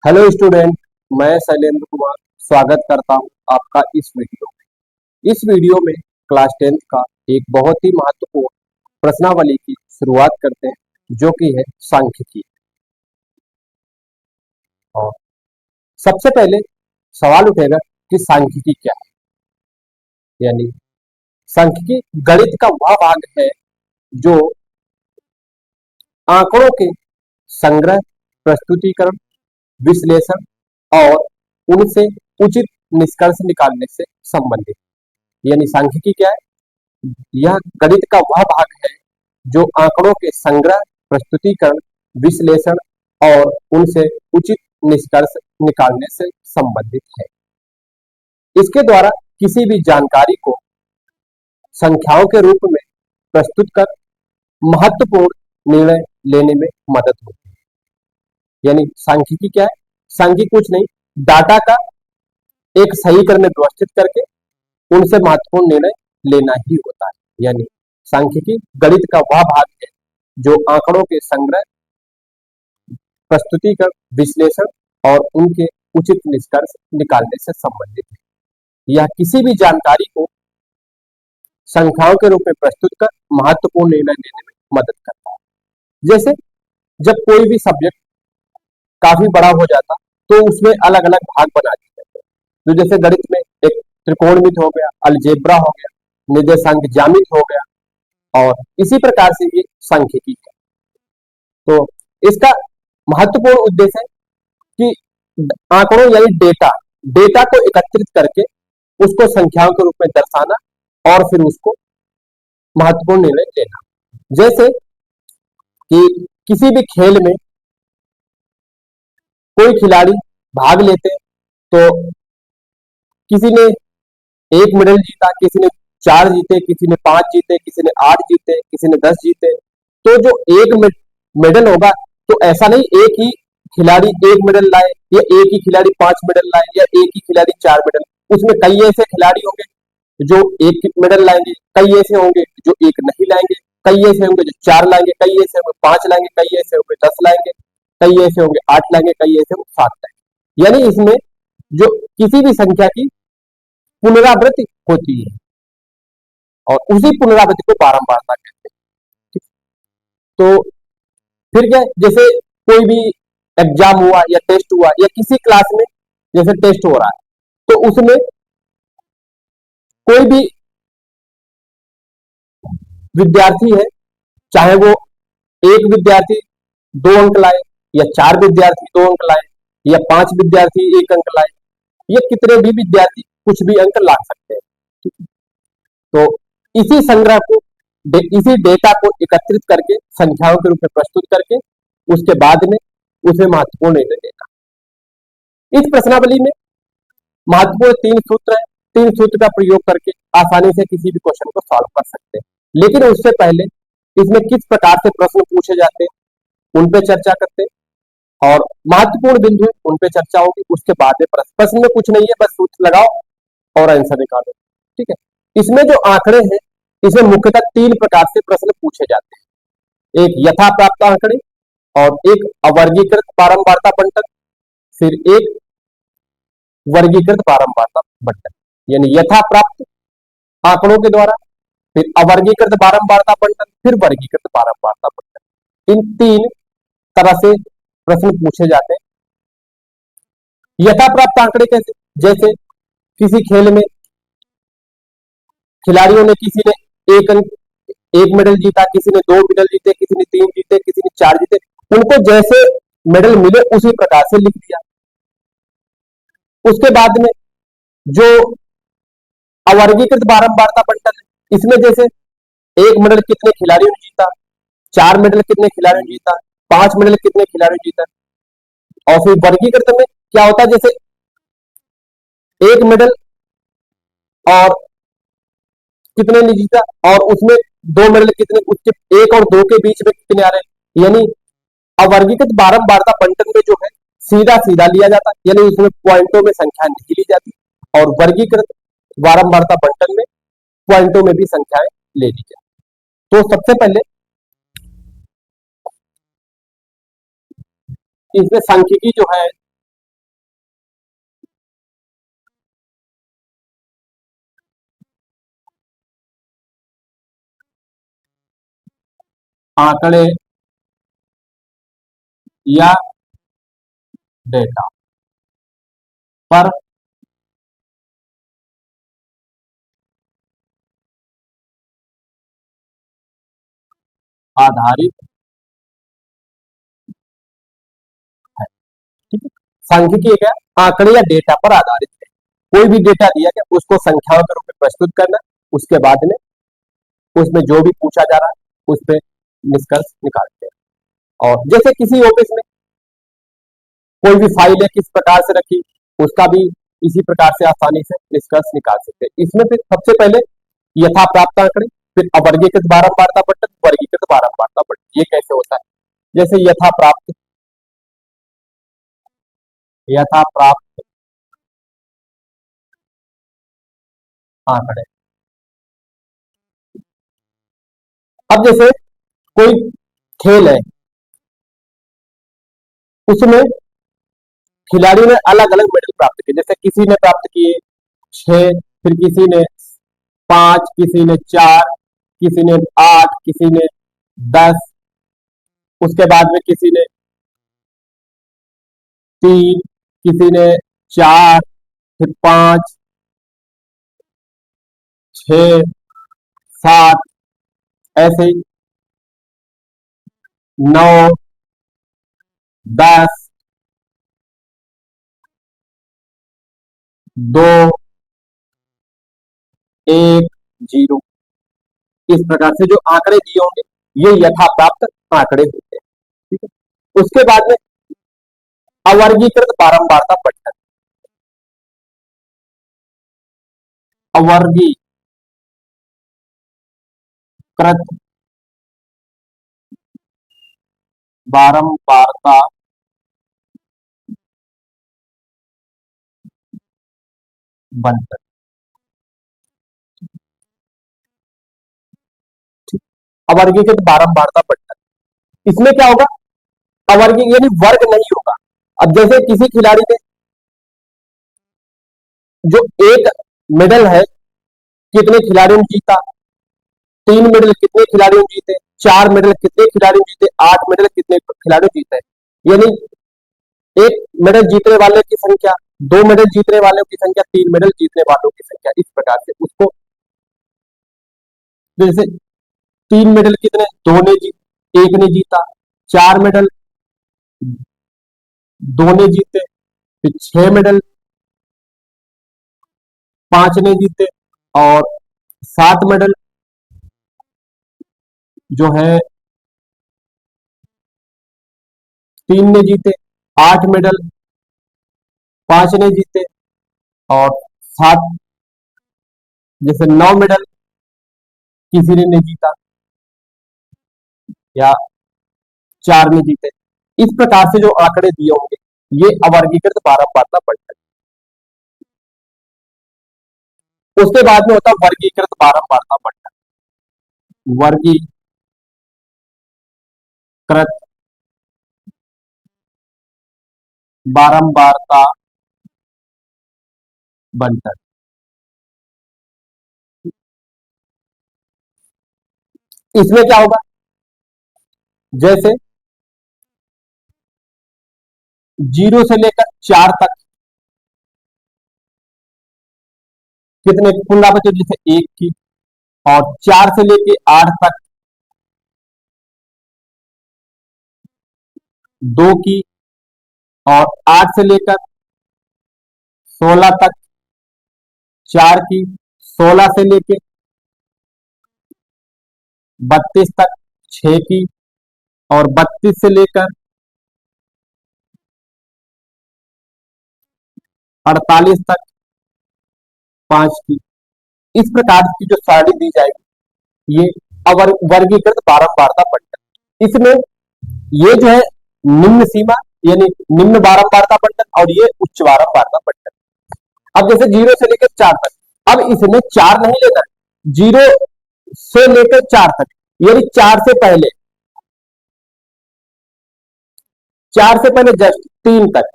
Hello student. मैं शैलेंद्र कुमार स्वागत करता हूं आपका इस वीडियो में। इस वीडियो में क्लास 10th का एक बहुत ही महत्वपूर्ण प्रश्नावली की शुरुआत करते हैं जो कि है सांख्यिकी। और सबसे पहले सवाल उठेगा कि सांख्यिकी क्या है। यानी सांख्यिकी गणित का वह भाग है जो आंकड़ों के संग्रह, प्रस्तुतिकरण, विश्लेषण और उनसे उचित निष्कर्ष निकालने से संबंधित। यानी सांख्यिकी क्या है? यह गणित का वह भाग है जो आंकड़ों के संग्रह, प्रस्तुतिकरण, विश्लेषण और उनसे उचित निष्कर्ष निकालने से संबंधित है। इसके द्वारा किसी भी जानकारी को संख्याओं के रूप में प्रस्तुत कर महत्वपूर्ण निर्णय लेने में मदद होती है। यानी सांख्यिकी क्या है? सांख्यिकी कुछ नहीं, डाटा का एक सही क्रम में व्यवस्थित करके उनसे महत्वपूर्ण निर्णय लेना ही होता है। यानी सांख्यिकी गणित का वह भाग है जो आंकड़ों के संग्रह, प्रस्तुतिकरण, विश्लेषण और उनके उचित निष्कर्ष निकालने से संबंधित है। यह किसी भी जानकारी को संख्याओं के रूप में प्रस्तुत कर महत्वपूर्ण निर्णय लेने में मदद करता है। जैसे जब कोई भी सब्जेक्ट काफी बड़ा हो जाता तो उसमें अलग अलग भाग बना दिए जाते हैं। तो जैसे गणित में एक त्रिकोणमिति हो गया, अलजेब्रा हो गया, निर्देशांक ज्यामिति हो गया, और इसी प्रकार से ये सांख्यिकी है। तो इसका महत्वपूर्ण उद्देश्य है कि आंकड़ों यानी डेटा डेटा को एकत्रित करके उसको संख्याओं के रूप में दर्शाना और फिर उसको महत्वपूर्ण निर्णय लेना। जैसे कि किसी भी खेल में कोई खिलाड़ी भाग लेते हैं तो किसी ने 1 मेडल जीता, किसी ने 4 जीते, किसी ने 5 जीते, किसी ने 8 जीते, किसी ने 10 जीते। तो जो एक मेडल होगा, तो ऐसा नहीं एक ही खिलाड़ी 1 मेडल लाए या एक ही खिलाड़ी 5 मेडल लाए या एक ही खिलाड़ी 4 मेडल। उसमें कई ऐसे खिलाड़ी होंगे जो 1 मेडल लाएंगे, कई ऐसे होंगे जो 1 नहीं लाएंगे, कई ऐसे होंगे जो 4 लाएंगे, कई ऐसे होंगे 5 लाएंगे, कई ऐसे होंगे 10 लाएंगे, कई ऐसे होंगे 8 लाएंगे, कई ऐसे होंगे 7 लाएंगे। यानी इसमें जो किसी भी संख्या की पुनरावृत्ति होती है और उसी पुनरावृत्ति को बारंबारता कहते हैं। तो फिर क्या, जैसे कोई भी एग्जाम हुआ या टेस्ट हुआ या किसी क्लास में जैसे टेस्ट हो रहा है, तो उसमें कोई भी विद्यार्थी है, चाहे वो एक विद्यार्थी 2 अंक लाए या 4 विद्यार्थी 2 अंक लाए या 5 विद्यार्थी 1 अंक लाए, ये कितने भी विद्यार्थी कुछ भी अंक ला सकते हैं। तो इसी संग्रह को इसी डेटा को एकत्रित करके संख्याओं के रूप में प्रस्तुत करके उसके बाद में उसे महत्वपूर्ण निर्णय देना। इस प्रश्नावली में महत्वपूर्ण 3 सूत्र है। 3 सूत्र का प्रयोग करके आसानी से किसी भी क्वेश्चन को सॉल्व कर सकते हैं। लेकिन उससे पहले इसमें किस प्रकार से प्रश्न पूछे जाते हैं उन पे चर्चा करते हैं और महत्वपूर्ण बिंदु उन पे चर्चा होगी। उसके बाद में प्रश्न में कुछ नहीं है, बस सूत्र लगाओ और आंसर निकालो। ठीक है। इसमें जो आंकड़े हैं, इसमें मुख्यतः 3 प्रकार से प्रश्न पूछे जाते हैं। एक यथा प्राप्त आंकड़े, और एक अवर्गीकृत बारंबारता बंटन, फिर एक वर्गीकृत बारंबारता बंटन। यानी यथा प्राप्त आंकड़ों के द्वारा, फिर अवर्गीकृत बारंबारता बंटन, फिर वर्गीकृत बारंबारता बंटन। इन 3 तरह से प्रश्न पूछे जाते हैं। यथा प्राप्त आंकड़े कैसे? जैसे किसी खेल में खिलाड़ियों ने, किसी ने 1 मेडल जीता, किसी ने 2 मेडल जीते, किसी ने 3 जीते, किसी ने 4 जीते, उनको जैसे मेडल मिले उसी प्रकार से लिख दिया। उसके बाद में जो अवर्गीकृत बारंबारता बंटन है, इसमें जैसे 1 मेडल कितने खिलाड़ियों ने जीता, 4 मेडल कितने खिलाड़ियों ने जीता, 5 मेडल कितने खिलाड़ियों ने जीता। और फिर वर्गीकृत में क्या होता है, जैसे 1 मेडल और कितने ने जीता, और उसमें 2 मेडल कितने, उसके 1 और 2 के बीच में कितने आ रहे हैं। यानी अवर्गीकृत बारंबारता बंटन में जो है सीधा सीधा लिया जाता है, यानी उसमें पॉइंटों में संख्या नहीं ली जाती, और वर्गीकृत बारंबारता बंटन में पॉइंटों में भी संख्याएं ले ली जाती। तो सबसे पहले इसमें सांख्यिकी जो है आंकड़े या डेटा पर आधारित है। ठीक है, सांख्यिकी क्या है? आंकड़े या डेटा पर आधारित है। कोई भी डेटा दिया गया उसको संख्याओं के रूप में प्रस्तुत करना, उसके बाद में उसमें जो भी पूछा जा रहा है उस पर निष्कर्ष निकालते हैं। और जैसे किसी ऑफिस में कोई भी फाइल है किस प्रकार से रखी, उसका भी इसी प्रकार से आसानी से निष्कर्ष निकाल सकते हैं। इसमें फिर सबसे पहले यथा प्राप्त आंकड़े, फिर अवर्गीकृत बारंबारता पट्टन, वर्गीकृत बारंबारता पट्टन। ये कैसे होता है? जैसे यथा प्राप्त आंकड़े। अब जैसे कोई खेल है, उसमें खिलाड़ियों ने अलग अलग मेडल प्राप्त किए। जैसे किसी ने प्राप्त किए 6, फिर किसी ने 5, किसी ने 4, किसी ने 8, किसी ने 10, उसके बाद में किसी ने 3, किसी ने 4, फिर 5, 6, 7, ऐसे ही 9, 10, 2, 1, 0। इस प्रकार से जो आंकड़े दिए होंगे ये यथा प्राप्त आंकड़े होते हैं। ठीक है, उसके बाद में अवर्गीकृत बारंबारता पट्टन। अवर्गीकृत बारंबारता बंटन। अवर्गीकृत बारंबारता पट्टन, इसमें क्या होगा? अवर्गीय यानी वर्ग नहीं होगा। अब जैसे किसी खिलाड़ी ने जो एक मेडल है कितने खिलाड़ियों ने जीता, 3 मेडल कितने खिलाड़ियों ने जीते, 4 मेडल कितने खिलाड़ियों ने जीते, 8 मेडल कितने खिलाड़ियों ने जीते। यानी एक मेडल जीतने वाले की संख्या, 2 मेडल जीतने वालों की संख्या, 3 मेडल जीतने वालों की संख्या। इस प्रकार से उसको जैसे 3 मेडल कितने, दो ने जीत एक ने जीता, 4 मेडल दो ने जीते, फिर 6 मेडल 5 ने जीते, और 7 मेडल जो है 3 ने जीते, 8 मेडल 5 ने जीते, और 7 जैसे 9 मेडल किसी ने नहीं जीता या 4 ने जीते। इस प्रकार से जो आंकड़े दिए होंगे ये अवर्गीकृत बारंबारता पट्टन। उसके बाद में होता है वर्गीकृत बारंबारता पट्टन। वर्गीकृत बारंबारता बंटन। इसमें क्या होगा? जैसे 0 से लेकर 4 तक कितने पुनरावृत्ति, जैसे 1 की, और 4 से लेकर 8 तक 2 की, और 8 से लेकर 16 तक 4 की, 16 से लेकर 32 तक 6 की, और 32 से लेकर 48 तक 5 की। इस प्रकार की जो सारणी दी जाएगी ये वर्गीकृत बारंबारता पट्टन। इसमें ये जो है निम्न सीमा यानी निम्न बारंबारता पट्टन, और ये उच्च बारंबारता पट्टन। अब जैसे 0 से लेकर 4 तक, अब इसमें 4 नहीं लेना, 0 से लेकर 4 तक, यानी 4 से पहले जस्ट 3 तक,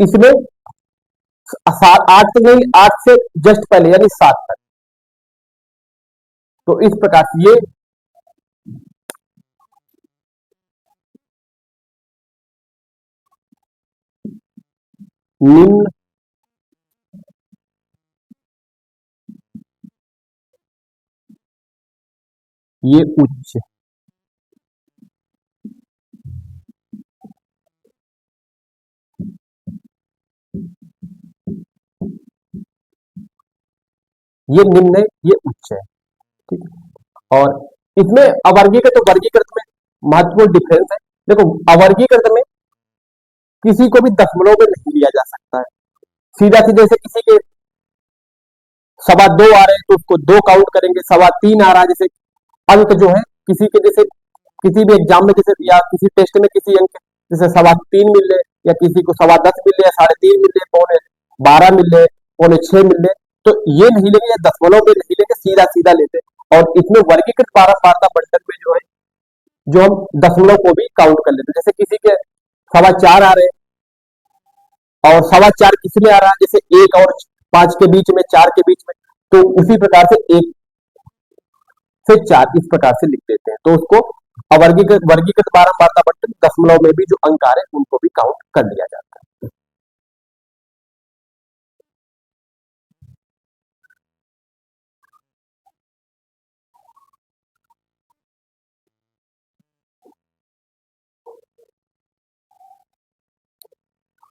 इसमें 8 तक नहीं, 8 से जस्ट पहले यानी 7 तक। तो इस प्रकार से ये निम्न, ये उच्च। ये निम्न है, ये उच्च है। ठीक है। और इसमें अवर्गीकृत और वर्गीकृत में महत्वपूर्ण डिफरेंस है। देखो, अवर्गीकृत में किसी को भी दशमलव में नहीं लिया जा सकता है। सीधा सीधे से किसी के सवा दो आ रहे हैं तो उसको दो काउंट करेंगे, सवा तीन आ रहा है, जैसे अंक जो है किसी के, जैसे किसी भी एग्जाम में, जैसे या किसी टेस्ट में किसी अंक जैसे सवा तीन मिल रहे, या किसी को सवा दस मिल रहे, साढ़े तीन मिल रहे, पौने बारह मिल रहे, पौने छह मिल रहे, तो ये नहीं लेंगे, या दशमलव में नहीं लेंगे, सीधा सीधा लेते हैं। और इसमें वर्गीकृत बारंबारता बंटन में जो है, जो हम दशमलव को भी काउंट कर लेते हैं। जैसे किसी के सवा चार आ रहे हैं, और सवा चार किस में आ रहा है, जैसे एक और पांच के बीच में, चार के बीच में, तो उसी प्रकार से एक से चार इस प्रकार से लिख देते हैं, तो उसको अवर्गीकृत वर्गीकृत बारंबारता बंटन दशमलव में भी जो अंक आ रहे हैं उनको भी काउंट कर लिया जाता है।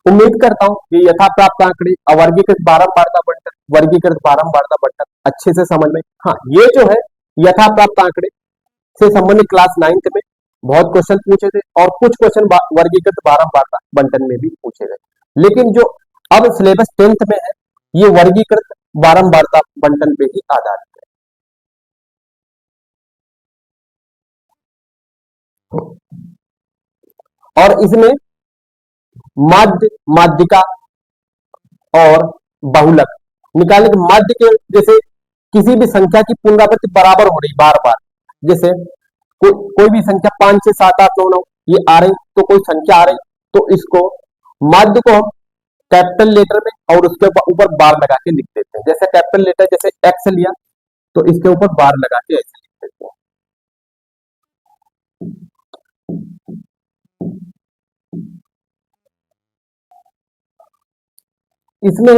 उम्मीद करता हूं कि यथा प्राप्त आंकड़े, अवर्गीकृत बारंबारता बंटन, वर्गीकृत बारंबारता बंटन अच्छे से समझ में। हाँ, ये जो है यथा प्राप्त आंकड़े से संबंधित क्लास 9th में बहुत क्वेश्चन पूछे थे, और कुछ क्वेश्चन वर्गीकृत बारंबारता बंटन में भी पूछे गए। लेकिन जो अब सिलेबस 10th में है, ये वर्गीकृत बारंबारता बंटन पे ही आधारित है। और इसमें माध्य, माध्यिका और बहुलक निकालने के, माध्य के जैसे किसी भी संख्या की पुनरावृत्ति बराबर हो रही बार बार, जैसे कोई भी संख्या 5 6 7 8 9 9 ये आ रही, तो कोई संख्या आ रही, तो इसको माध्य को हम कैपिटल लेटर में और उसके ऊपर बार लगा के लिख देते हैं। जैसे कैपिटल लेटर जैसे एक्स लिया, तो इसके ऊपर बार लगा के ऐसे लिख देते हैं। इसमें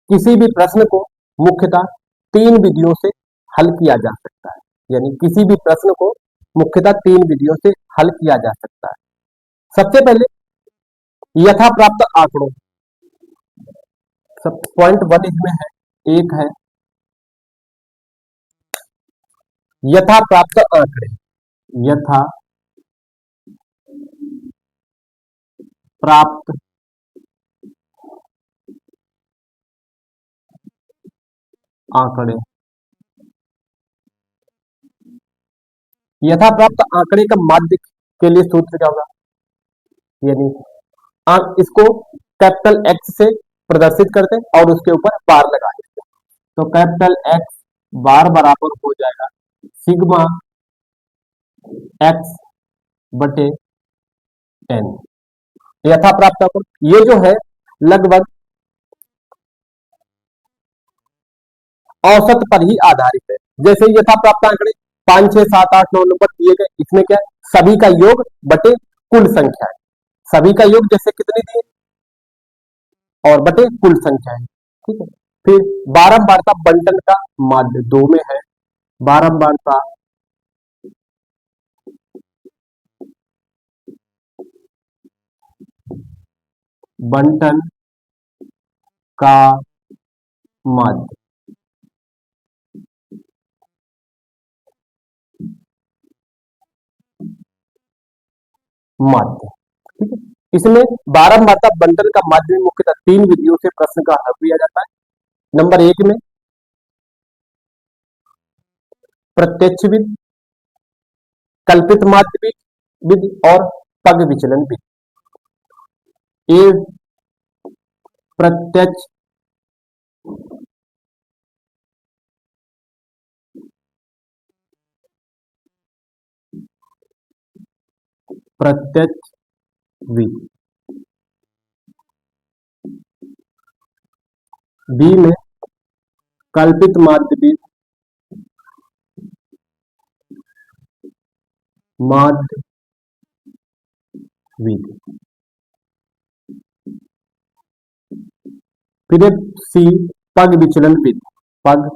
किसी भी प्रश्न को मुख्यतः 3 विधियों से हल किया जा सकता है, यानी किसी भी प्रश्न को मुख्यतः 3 विधियों से हल किया जा सकता है। सबसे पहले यथा प्राप्त आंकड़ों, सब पॉइंट वन इसमें है, एक है यथा प्राप्त आंकड़े, यथा प्राप्त आंकड़े। यथा प्राप्त आंकड़े का माध्य के लिए सूत्र क्या होगा, यानी इसको कैपिटल एक्स से प्रदर्शित करते हैं और उसके ऊपर बार लगा देते हैं, तो कैपिटल एक्स बार बराबर हो जाएगा सिग्मा एक्स बटे एन। यथा प्राप्त आंकड़े ये जो है लगभग औसत पर ही आधारित है। जैसे यथा प्राप्त आंकड़े 5 6 7 8 9 नंबर दिए गए, इसमें क्या है, सभी का योग बटे कुल संख्या है, सभी का योग जैसे कितने दिए और बटे कुल संख्या है। ठीक है। फिर बारंबारता बंटन का माध्य दो में है, बारंबारता बंटन का माध्य माध्य। ठीक है। इसमें बारंबारता बंटन का माध्य मुख्यतः 3 विधियों से प्रश्न का हल किया जाता है। नंबर 1 में प्रत्यक्ष विधि, कल्पित माध्य विधि और पग विचलन विधि। ए प्रत्यक्ष प्रत्यक्ष विधि, बी में कल्पित माध्य विधि, माध्य विधि। फिर सी पग विचलन विधि, पग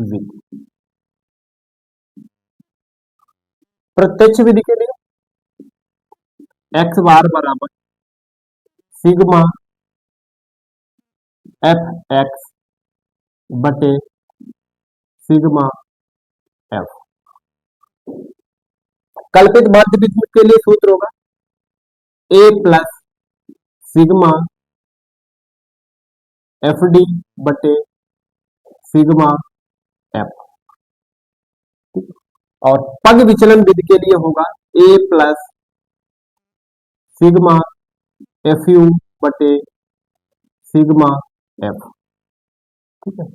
विधि। प्रत्यक्ष विधि के लिए एक्स बार बराबर सिग्मा एफ एक्स बटे सिग्मा एफ। कल्पित माध्य विधि के लिए सूत्र होगा ए प्लस सिग्मा एफ डी बटे सिग्मा एफ। और पग विचलन विधि के लिए होगा ए प्लस सिग्मा एफ यू बटे सिग्मा एफ। ठीक है,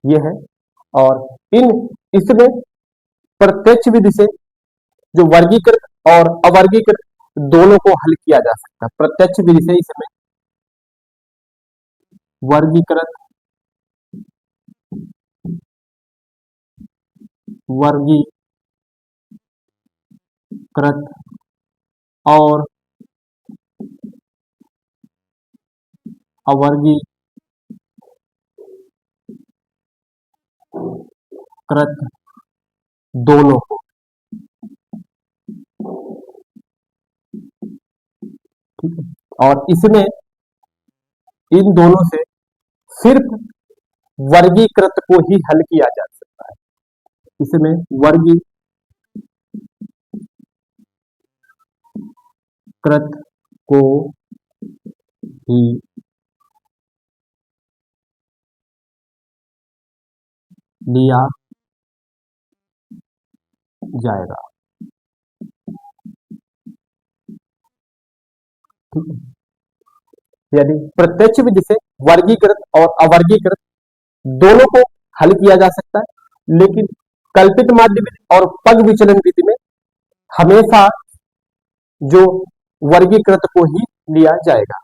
ये है। और इसमें प्रत्यक्ष विधि से जो वर्गीकृत और अवर्गीकृत दोनों को हल किया जा सकता है। प्रत्यक्ष विधि से इसमें वर्गीकृत और अवर्गीकृत दोनों को, ठीक है। और इसमें इन दोनों से सिर्फ वर्गीकृत को ही हल किया जा सकता है। इसमें वर्गीकृत को ही लिया जाएगा। ठीक है, यदि प्रत्यक्ष विधि से वर्गीकृत और अवर्गीकृत दोनों को हल किया जा सकता है, लेकिन कल्पित माध्य विधि और पग विचलन विधि में हमेशा जो वर्गीकृत को ही लिया जाएगा।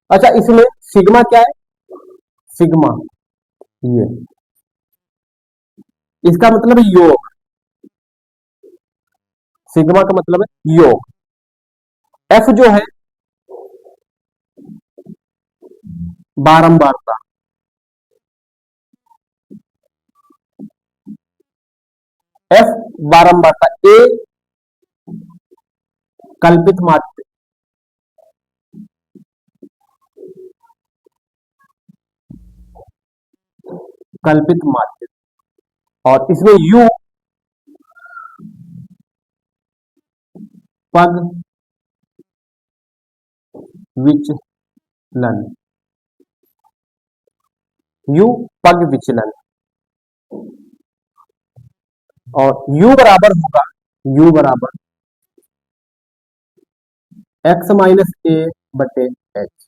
अच्छा, इसमें सिग्मा क्या है? सिग्मा ये इसका मतलब है योग। सिग्मा का मतलब है योग। एफ जो है बारंबारता, एफ बारंबारता, ए कल्पित माध्य, कल्पित माध्य। और इसमें यू पग विचलन, यू पग विचलन। और u बराबर होगा, u बराबर एक्स माइनस ए बटे एच।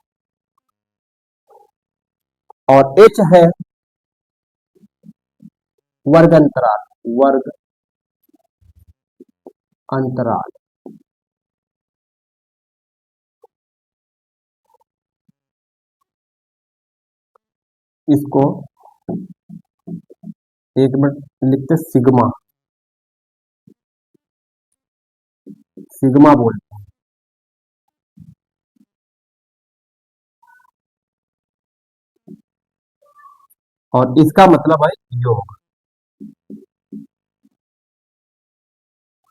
और h है वर्ग अंतराल, वर्ग अंतराल। इसको एक मिनट लिखते सिग्मा, सिग्मा बोलते हैं। और इसका मतलब है योग।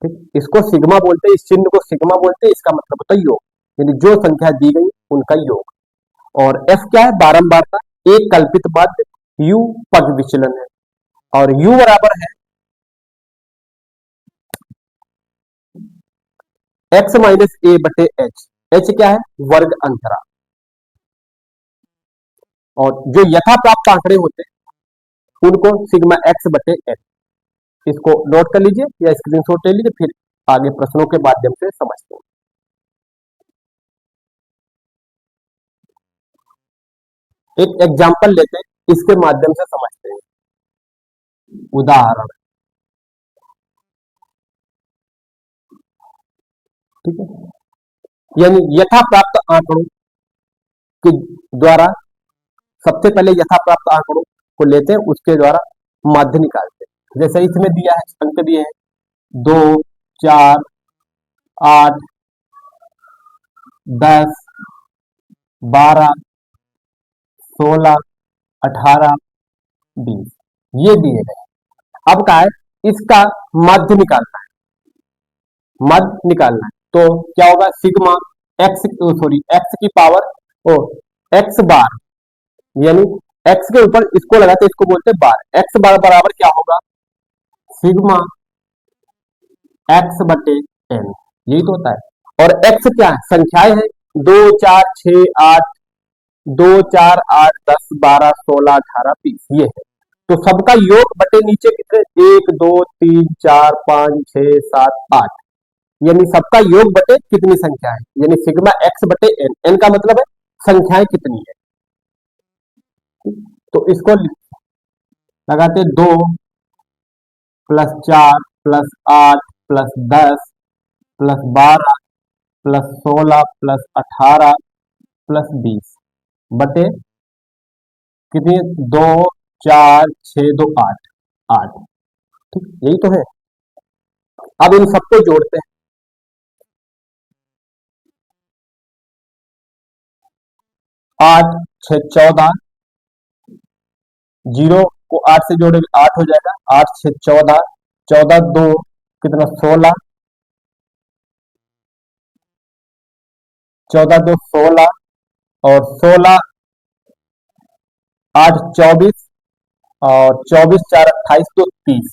ठीक, इसको सिग्मा बोलते हैं, इस चिन्ह को सिग्मा बोलते हैं, इसका मतलब होता है योग, यानी जो संख्या दी गई उनका योग। और एफ क्या है? बारंबारता, एक कल्पित माध्य, यू पग विचलन है। और u बराबर है एक्स माइनस ए बटे एच। एच क्या है? वर्ग अंतराल। और जो यथा प्राप्त आंकड़े होते हैं उनको सिग्मा एक्स बटे एच, इसको नोट कर लीजिए या स्क्रीनशॉट ले लीजिए, फिर आगे प्रश्नों के माध्यम से समझते हैं। एक एग्जाम्पल लेते हैं, इसके माध्यम से समझते हैं। उदाहरण, ठीक है, यानी यथा प्राप्त आंकड़ों के द्वारा सबसे पहले यथा प्राप्त आंकड़ों को लेते हैं, उसके द्वारा माध्य निकालते हैं। जैसे इसमें दिया है, अंक दिए हैं 2, 4, 8, 10, 12, 16, 18, 20 ये दिए गए। अब क्या है, इसका मध्य निकालना है, मध्य निकालना है। तो क्या होगा, सिग्मा एक्स, सॉरी एक्स की पावर ओ एक्स बार, यानी एक्स के ऊपर इसको लगाते हैं, इसको बोलते हैं बार। एक्स बार बराबर क्या होगा, सिग्मा एक्स बटे एन, यही तो होता है। और एक्स क्या है, संख्याएं हैं, 2, 4, 6, 8, 2, 4, 8, 10, 12, 16, 18, 20 ये है। तो सबका योग बटे नीचे कितने, 1, 2, 3, 4, 5, 6, 7, 8, यानी सबका योग बटे कितनी संख्या है, यानी सिग्मा एक्स बटे एन। एन का मतलब है संख्याएं कितनी है। तो इसको लगाते 2 plus 4 plus 8 plus 10 plus 12 plus 16 plus 18 plus 20 बटे कितनी, 2, 4, 6, 2, 8, 8। ठीक, यही तो है। अब इन सबको जोड़ते हैं, 8, 6, 14, जीरो को 8 से जोड़ेंगे 8 हो जाएगा, 8, 6, 14, 14, 2 कितना 16, 14, 2 16, और 16, 8, 24, और 24, 4, 28, तो 30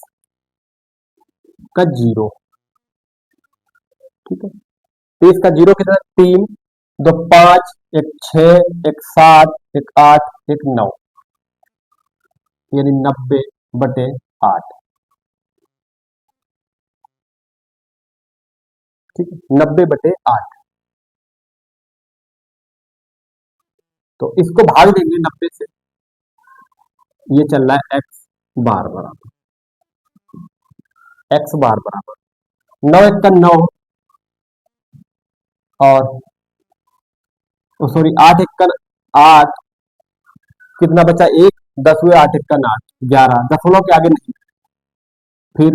का जीरो। ठीक है, 30 का जीरो कितना, 3, 2 5, एक 6, एक 7, एक 8, एक 9, यानी 90/8। ठीक है, 90/8। तो इसको भाग देंगे 90 से, ये चल रहा है एक्स बार बराबर, एक्स बार बराबर 9 1 का 9, और सॉरी 8 1 का 8, कितना बचा 1, 10 हुए 8 1 का 8, 11, दशमलव के आगे नहीं। फिर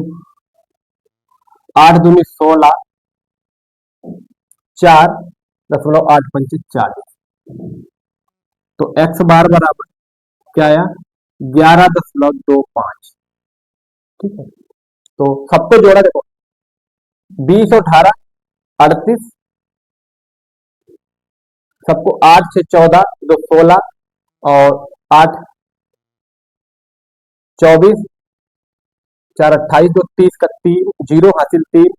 8 दूनी 16, 4.8 40, तो एक्स बार बराबर क्या आया, 11.25। ठीक है, तो सबको जोड़ा, देखो 20 और 18 38, सबको 8 से 14, 2 16, और 8 24, 4 28, 2 30 का 3 जीरो हासिल, 3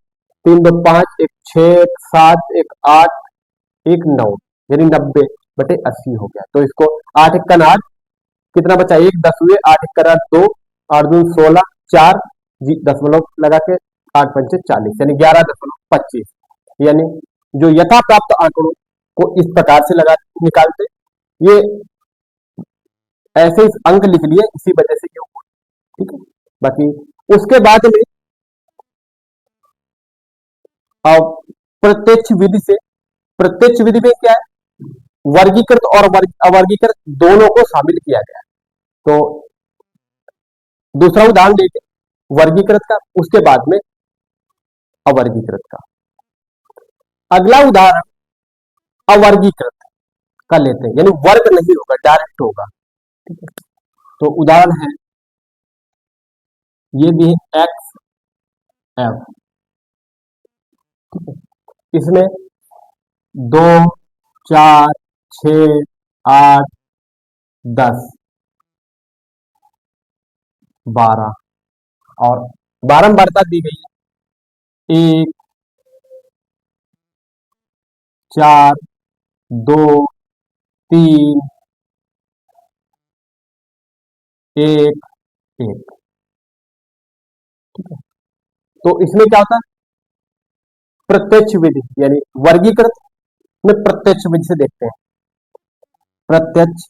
3 2 5, एक 6, एक 7, एक 8, एक 9, यानी 90/80 हो गया। तो इसको 8 1 का 8, कितना बचा 1, 10 हुए 8 1 का 2, 8 2 16, 4 दशमलव लगा के 8 पंचे 40, यानी 11.25, यानी जो यथा प्राप्त आंकड़ों को इस प्रकार से लगा निकालते, ये ऐसे ही अंक लिख लिए, इसी वजह से ये हुआ। ठीक है, बाकी उसके बाद में अब प्रत्यक्ष विधि से, प्रत्यक्ष विधि में क्या है, वर्गीकृत और अवर्गीकृत दोनों को शामिल किया गया है। तो दूसरा उदाहरण देखें वर्गीकृत का, उसके बाद में अवर्गीकृत का। अगला उदाहरण अवर्गीकृत का लेते हैं, यानी वर्ग नहीं होगा, डायरेक्ट होगा। ठीक है, तो उदाहरण है, ये भी है एक्स एफ। ठीक है, इसमें 2, 4, 6, 8, 10, 12 और बारंबारता दी गई है, 1, 4, 2, 3, 1, 1। ठीक है, तो इसमें क्या होता है, प्रत्यक्ष विधि, यानी वर्गीकृत में प्रत्यक्ष विधि से देखते हैं। प्रत्यक्ष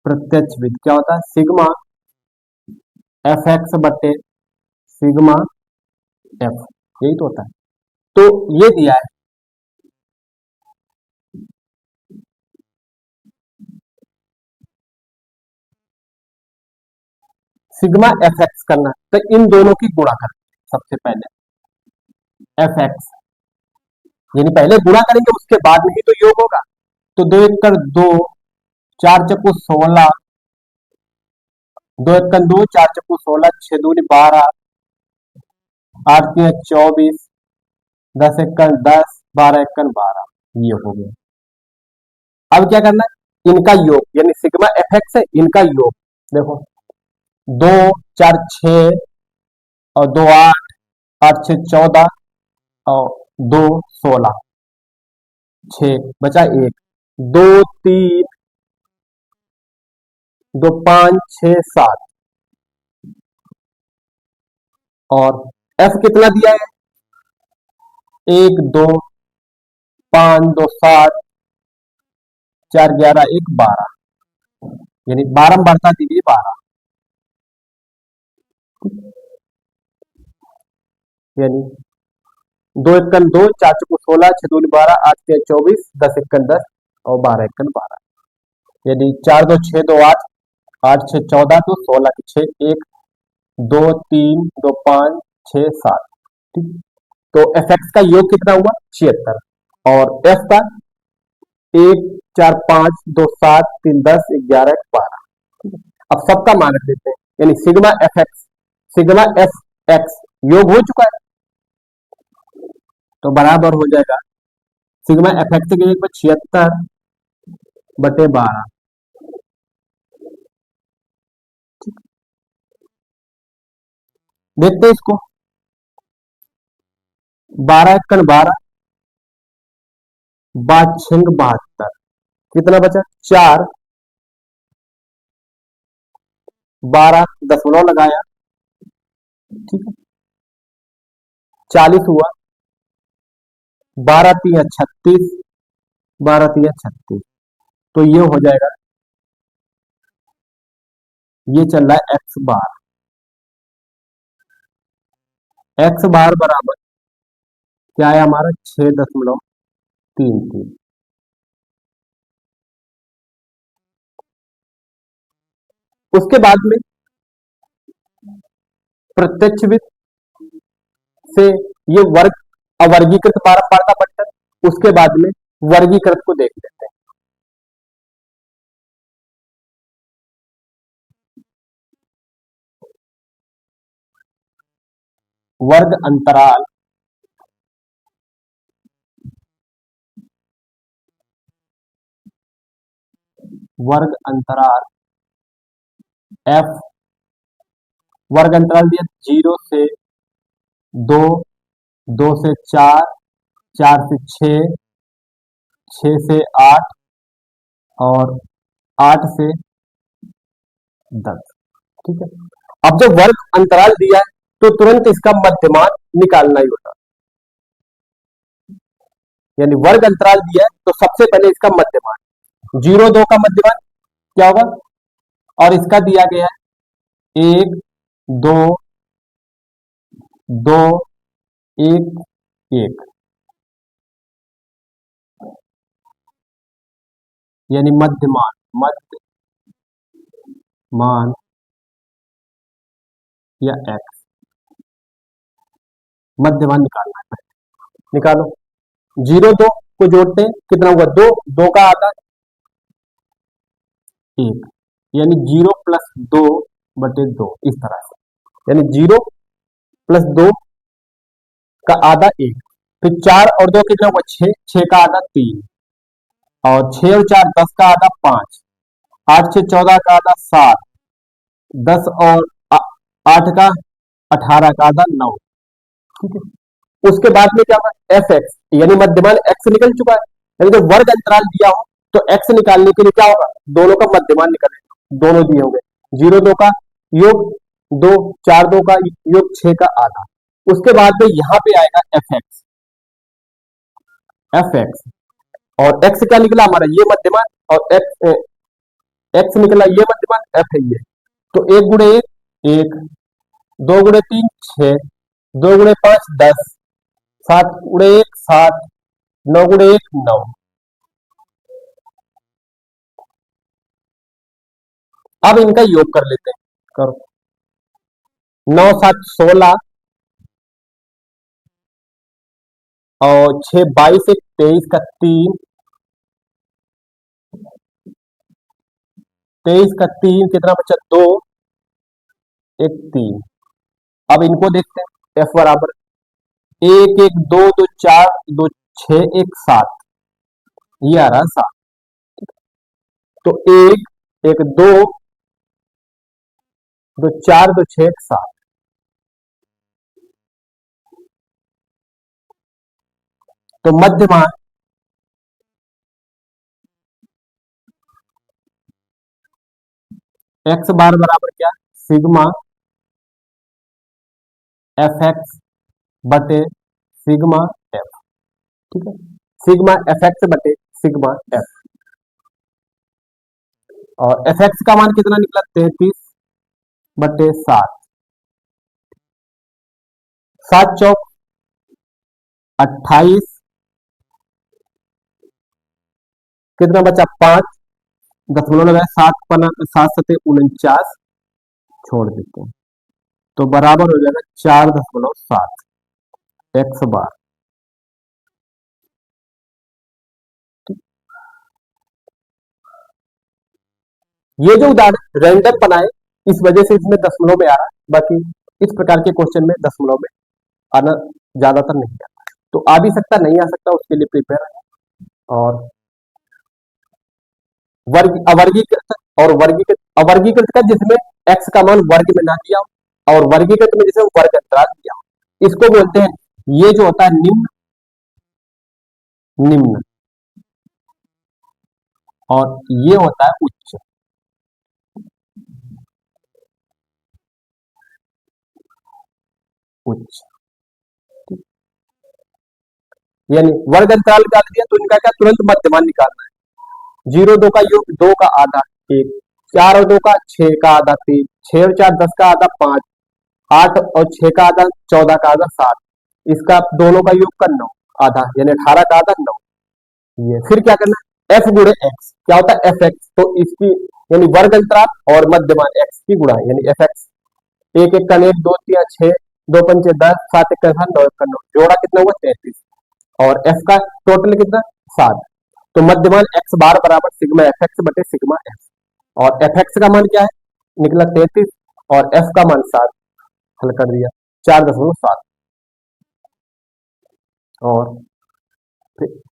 प्रत्यक्ष विधि क्या होता है, सिग्मा एफ एक्स बटे सिग्मा एफ। यही तो होता है। तो ये दिया है सिग्मा एफ एक्स करना, तो इन दोनों की गुणा करें सबसे पहले एफ एक्स, यानी पहले गुणा करेंगे उसके बाद में ही तो योग होगा। तो दो एक कर दो, चार चक्कू 16, दो एक दो, चार चक्कू 16, छह दूनी 12, आठ तीन 24, दस एक 10, 12 एक 12, ये हो गया। अब क्या करना है, इनका योग, यानी सिग्मा एफ एक्स है, इनका योग देखो, दो चार छह और दो आठ, आठ छह 14 और दो 16, छह बचा एक, दो तीन, दो पांच छह 7, और एफ कितना दिया है, एक दो, पांच दो 7, चार 11 एक 12, यानी 12 में बढ़ता दीजिए 12, यानी दो इक्कन दो, चार चौको 16, छह दूनी 12, आठ तीन 24, दस इक्कन 10 और 12 इक्कन 12, यानी चार दो 6 2 8, आठ छह 14, तो 16 के 6 एक, दो तीन दो 5 6 7, ठीक। तो एफ एक्स का योग कितना हुआ 76, और एफ का एक चार 5 2 7 3 10 11 12, ठीक है। अब सबका मान रख देते हैं, यानी sigma F x, sigma F x योग हो चुका है, तो बराबर हो जाएगा सिग्मा एफ एक्स के एक 76/12, देखते हैं इसको, 12 इक्कन 12, बाछंग 72, कितना बचा 4, 12 दशमलव लगाया, ठीक है, 40 हुआ, 12 3 36, 12 3 36, तो ये हो जाएगा, ये चल रहा है एक्स बार बराबर क्या है हमारा 6.33, उसके बाद में प्रत्यक्ष विधि से ये वर्ग अवर्गीकृत पारंपरिकता बंटन, उसके बाद में वर्गीकृत को देख लेते हैं। वर्ग अंतराल एफ, वर्ग अंतराल दिया 0 से 2, 2 से 4, 4 से 6, 6 से 8 और 8 से 10, ठीक है। अब जब वर्ग अंतराल दिया है तो तुरंत इसका मध्यमान निकालना ही होता है, यानी वर्ग अंतराल दिया है तो सबसे पहले इसका मध्यमान, 0 2 का मध्यमान क्या होगा, और इसका दिया गया है 1 2 2 1 1, यानी मध्यमान या एक्स, मध्यमान निकालना है, निकालो, 0 2 को जोड़ते हैं कितना हुआ 2, 2 का आधा 1, यानी 0 प्लस 2/2, इस तरह से, यानी 0 प्लस 2 का आधा 1, फिर 4 और 2 कितना हुआ 6, 6 का आधा 3, और 6 और 4 10 का आधा 5, 8 6 14 का आधा 7, 10 और 8 का 18 का आधा 9, ठीक है। उसके बाद में क्या होगा एफ एक्स, यानी मध्यमान एक्स निकल चुका है, यानी जब वर्ग अंतराल दिया हो तो एक्स निकालने के लिए क्या होगा, दोनों का मध्यमान निकलेगा, दोनों दिए होंगे, 0 2 का योग 2, 4 2 का योग 6 का आधा, उसके बाद में यहां पे आएगा एफ एक्स, और एक्स क्या निकला हमारा ये मध्यमान, और एक्स निकला ये मध्यमान, एफ है ये, तो 1 गुणे 1 1, 2 गुणे 3 6, 2 गुणे 5 10, सात गुणे एक सात, 9 गुणे एक 9। अब इनका योग कर लेते हैं, करो। 9 7 16 और 6 22 एक 23 का 3, 23 का 3 कितना बचा? 2 एक 3। अब इनको देखते हैं, एफ बराबर 1 1 2 2 4 2 6 1 7, ये आ रहा 7। तो 1 1 2 2 4 2 6 1 7। तो मध्यमान एक्स बार बराबर क्या? सिग्मा एफ एक्स बटे सिग्मा एफ। ठीक है, सिग्मा एफ एक्स बटे सिग्मा एफ। और एफ एक्स का मान कितना निकला? 33 बटे 7। 7 चौक 28, कितना बचा? 5, दशमलव लगाए, 7 पना 7 सते 49, छोड़ देते हैं तो बराबर हो जाएगा 4.7 एक्स बार। ये जो उदाहरण रैंडम बनाए, इस वजह से इसमें दशमलव में आ रहा है, बाकी इस प्रकार के क्वेश्चन में दशमलव में आना ज्यादातर नहीं आता। तो आ भी सकता, नहीं आ सकता, उसके लिए प्रिपेयर है। और वर्ग अवर्गीकृत और वर्गीकृत, अवर्गीकृत का जिसमें एक्स का मान वर्ग में ना दिया हो, और वर्गीकृत में जिसमें वर्ग अंतराल दिया हो, इसको बोलते हैं, ये जो होता है निम्न, निम्न, और ये होता है उच्च। उच्च यानी वर्ग अंतराल निकाल दिया तो इनका क्या? तुरंत मध्यमान निकालना है। 0 2 का योग 2 का आधा 1, 4 और 2 का 6 का आधा 3, 6 और 4 10 का आधा 5, 8 और 6 का आधा 14 का आधा 7, इसका दोनों का योग का 9 आधा, यानी 18 का आधा 9। ये फिर क्या करना है? एफ गुणे एक्स, क्या होता है? F x. तो इसकी यानी वर्ग अंतराल और मध्यमान एक्स की गुणा, यानी एफ एक्स। 1 1 का 1 2 3 6, 2 पंचे 10, 7 1 का 9 1 का 9, जोड़ा कितना हुआ? 33। और एफ का टोटल कितना? 7। तो मध्यमान एक्स बार बराबर सिग्मा एफ एक्स बटे सिग्मा एफ। और एफ एक्स का मान क्या है? निकला 33, और एफ का मान 7, हल कर दिया 4.7। और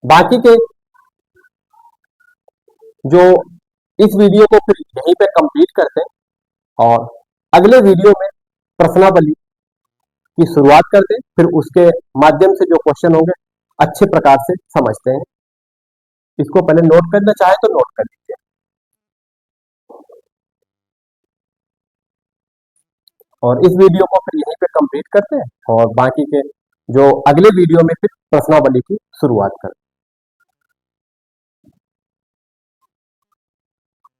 बाकी के जो इस वीडियो को फिर यहीं पे कंप्लीट करते हैं, और अगले वीडियो में प्रश्नावली की शुरुआत करते हैं, फिर उसके माध्यम से जो क्वेश्चन होंगे अच्छे प्रकार से समझते हैं। इसको पहले नोट करना चाहे तो नोट कर लीजिए। और इस वीडियो को फिर यहीं पे कंप्लीट करते हैं, और बाकी के जो अगले वीडियो में फिर प्रश्नावली की शुरुआत करते हैं।